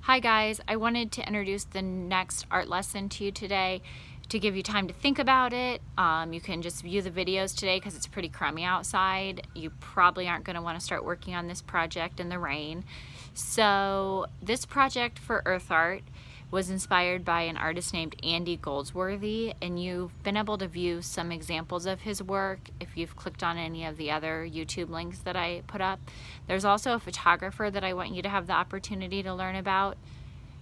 Hi guys, I wanted to introduce the next art lesson to you today to give you time to think about it. You can just view the videos today because it's pretty crummy outside. You probably aren't going to want to start working on this project in the rain. So this project for Earth Art was inspired by an artist named Andy Goldsworthy, and you've been able to view some examples of his work if you've clicked on any of the other YouTube links that I put up. There's also a photographer that I want you to have the opportunity to learn about.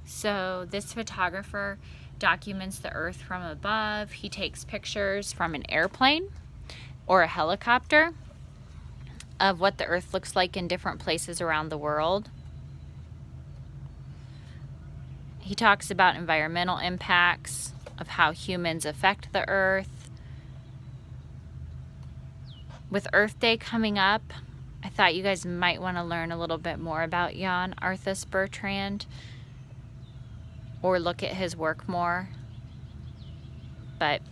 So this photographer documents the Earth from above. He takes pictures from an airplane or a helicopter of what the Earth looks like in different places around the world. He talks about environmental impacts of how humans affect the Earth. With Earth Day coming up, I thought you guys might want to learn a little bit more about Jan Arthus Bertrand or look at his work more. But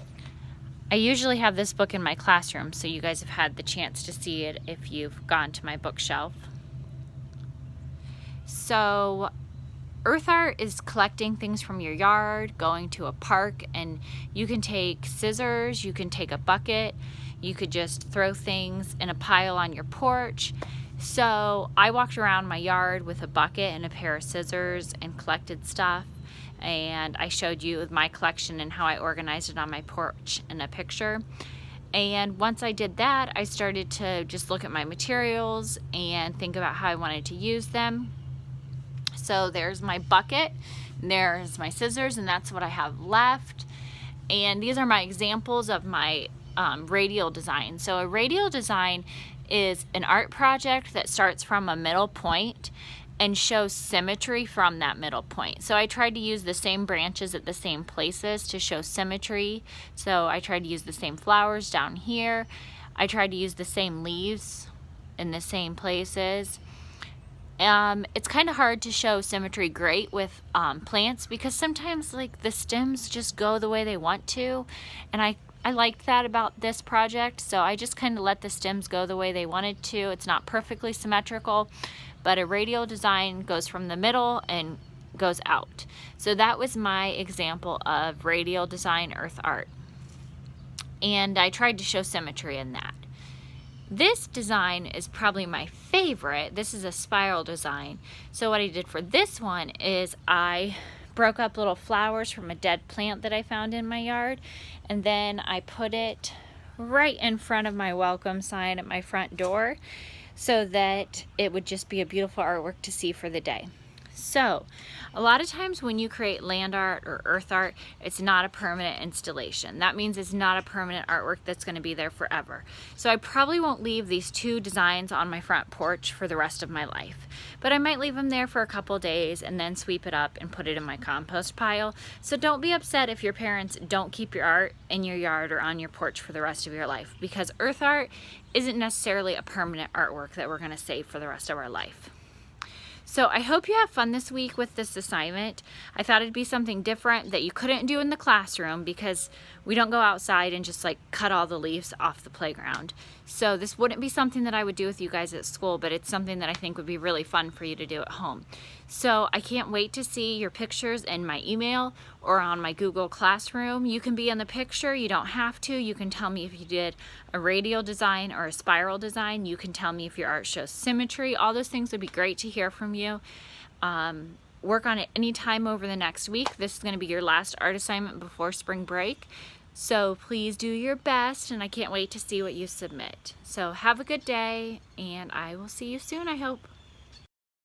I usually have this book in my classroom, so you guys have had the chance to see it if you've gone to my bookshelf. So Earth Art is collecting things from your yard, going to a park, and you can take scissors, you can take a bucket, you could just throw things in a pile on your porch. So I walked around my yard with a bucket and a pair of scissors and collected stuff, and I showed you my collection and how I organized it on my porch in a picture. And once I did that, I started to just look at my materials and think about how I wanted to use them. So there's my bucket, there's my scissors, and that's what I have left. And these are my examples of my radial design. So a radial design is an art project that starts from a middle point and shows symmetry from that middle point. So I tried to use the same branches at the same places to show symmetry. So I tried to use the same flowers down here. I tried to use the same leaves in the same places. It's kind of hard to show symmetry great with plants because sometimes like the stems just go the way they want to, and I liked that about this project, so I just kind of let the stems go the way they wanted to. It's not perfectly symmetrical, but a radial design goes from the middle and goes out. So that was my example of radial design Earth Art, and I tried to show symmetry in that. This design is probably my favorite. This is a spiral design. So what I did for this one is I broke up little flowers from a dead plant that I found in my yard, and then I put it right in front of my welcome sign at my front door so that it would just be a beautiful artwork to see for the day. So a lot of times when you create land art or earth art, it's not a permanent installation. That means it's not a permanent artwork that's going to be there forever. So I probably won't leave these two designs on my front porch for the rest of my life, but I might leave them there for a couple days and then sweep it up and put it in my compost pile. So don't be upset if your parents don't keep your art in your yard or on your porch for the rest of your life, because earth art isn't necessarily a permanent artwork that we're going to save for the rest of our life. So I hope you have fun this week with this assignment. I thought it'd be something different that you couldn't do in the classroom because we don't go outside and just like cut all the leaves off the playground. So this wouldn't be something that I would do with you guys at school, but it's something that I think would be really fun for you to do at home. So I can't wait to see your pictures in my email or on my Google Classroom. You can be in the picture, you don't have to. You can tell me if you did a radial design or a spiral design. You can tell me if your art shows symmetry. All those things would be great to hear from you. Work on it anytime over the next week. This is going to be your last art assignment before spring break. So please do your best, and I can't wait to see what you submit. So have a good day, and I will see you soon, I hope.